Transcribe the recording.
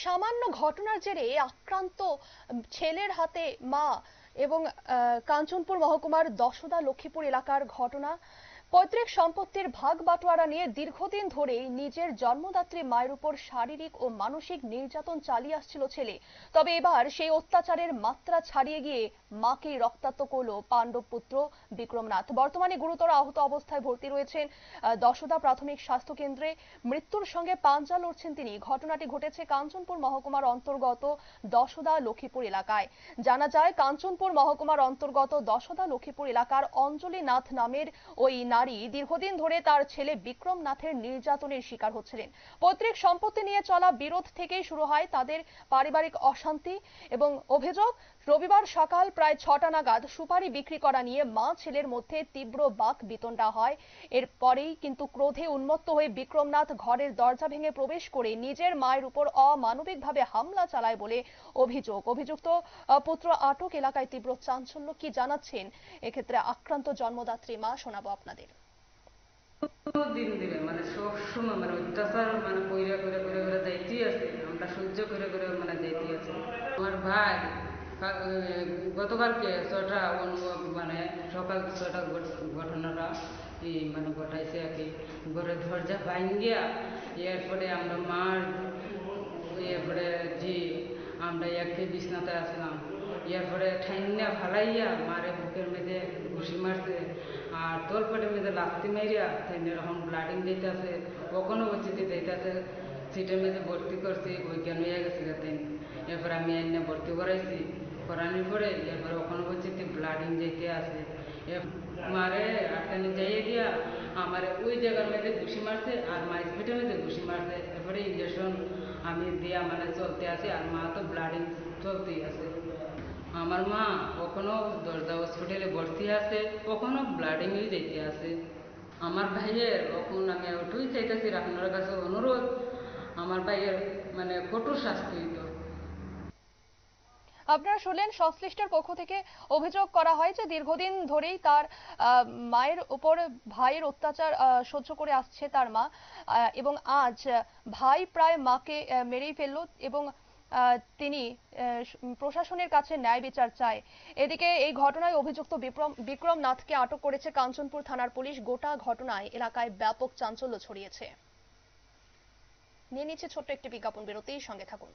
সামান্য ঘটনার জেরে আক্রান্ত ছেলের হাতে মা এবং কাঞ্চনপুর মহকুমার দশদা লক্ষ্মীপুর এলাকার ঘটনা। পৈতৃক সম্পত্তির ভাগ বাটোয়ারা নিয়ে দীর্ঘদিন ধরেই নিজের জন্মদাত্রী মায়ের উপর শারীরিক ও মানসিক নির্যাতন চালিয়ে আসছিল ছেলে। তবে এবার সেই অত্যাচারের মাত্রা ছাড়িয়ে গিয়ে মাকেই রক্তাক্ত করল পাণ্ডব পুত্র বিক্রমনাথ। বর্তমানে গুরুতর আহত অবস্থায় ভর্তি রয়েছেন দশদা প্রাথমিক স্বাস্থ্য কেন্দ্রে। মৃত্যুর সঙ্গে পাঞ্জা লড়ছেন তিনি। ঘটনাটি ঘটেছে কাঞ্চনপুর মহকুমার অন্তর্গত দশদা লক্ষ্মীপুর এলাকায়। জানা যায়, কাঞ্চনপুর মহকুমার অন্তর্গত দশদা লক্ষ্মীপুর এলাকার অঞ্জলি নাথ নামের ওই নারী দীর্ঘদিন ধরে তার ছেলে বিক্রম নাথের নির্যাতনের শিকার হচ্ছিলেন। পৈতৃক সম্পত্তি নিয়ে চলা বিরোধ থেকেই শুরু হয় তাদের পারিবারিক অশান্তি এবং অভিযোগ, রবিবার সকাল প্রায় 6টা নাগাদ সুপারি বিক্রি করা নিয়ে মা ছেলের মধ্যে তীব্র বাক বিতণ্ডা হয়। এরপরেই কিন্তু ক্রোধে উন্মত্ত হয়ে বিক্রমনাথ ঘরের দরজা ভেঙে প্রবেশ করে নিজের মায়ের উপর অমানবিকভাবে হামলা চালায় বলে অভিযোগ। অভিযুক্ত পুত্র আটক। এলাকায় তীব্র চাঞ্চল্য। কি জানাচ্ছেন এক্ষেত্রে আক্রান্ত জন্মদাত্রী মা, শোনাবো আপনাদের। দিন দিনে মানে সবসময় মানে অত্যাচার মানে কইরা করে করে করে যাইতেই আছে, আমরা সহ্য করে করে মানে যাইতেই আছে। আমার ভাই গতকালকে 6টা মানে সকাল 6টা ঘটনাটা এই মানে ঘটাইছে আর কি। ঘরের দরজা ভাঙ্গিয়া এরপরে আমরা মার এরপরে জি আমরা একে বিছনাতে আসলাম। এরপরে ঠাইনা ফালাইয়া মারে বুকের মেঝে ঘুষি মারছে আর তোলপেটের মেঝে লাফতি মারিয়া ঠাইনে এরকম ব্লাডিং দিতেছে, কখনো বচিতে দিতেছে। সিটের মেঝে ভর্তি করছি, অজ্ঞান হয়ে গেছে তাই। এরপর আমি এনে ভর্তি করাইছি, করানোর পরে এরপরে কখনো বচিতে ব্লাডিং যেতে আছে। মারে আটকানি যাইয়ে দিয়া আমার ওই জায়গার মেঝে ঘুষি মারছে আর মায়ের পিঠের মেঝে ঘুষি মারছে। এরপরে ইঞ্জেকশন আমি দিয়া মানে চলতে আছে আর মা তো ব্লাডিং চলতেই আছে। আমার মা কখনো দরজা হসপিটালে ভর্তি আছে, কখনো ব্লাডিংয়ে যেতে আছে। আমার ভাইয়ের কখন আমি ওটুই চাইতেছি, আপনার কাছে অনুরোধ আমার ভাইয়ের মানে কঠোর শাস্তি হইত। আপনারা শুনলেন, সংশ্লিষ্টের পক্ষ থেকে অভিযোগ করা হয় যে দীর্ঘদিন ধরেই তার মায়ের উপর ভাইয়ের অত্যাচার সহ্য করে আসছে তার মা, এবং আজ ভাই প্রায় মাকে মেরেই ফেলল এবং তিনি প্রশাসনের কাছে ন্যায় বিচার চায়। এদিকে এই ঘটনায় অভিযুক্ত বিক্রম নাথকে আটক করেছে কাঞ্চনপুর থানার পুলিশ। গোটা ঘটনায় এলাকায় ব্যাপক চাঞ্চল্য ছড়িয়েছে। নিয়ে নিচ্ছে ছোট্ট একটি বিজ্ঞাপন বিরতি, সঙ্গে থাকুন।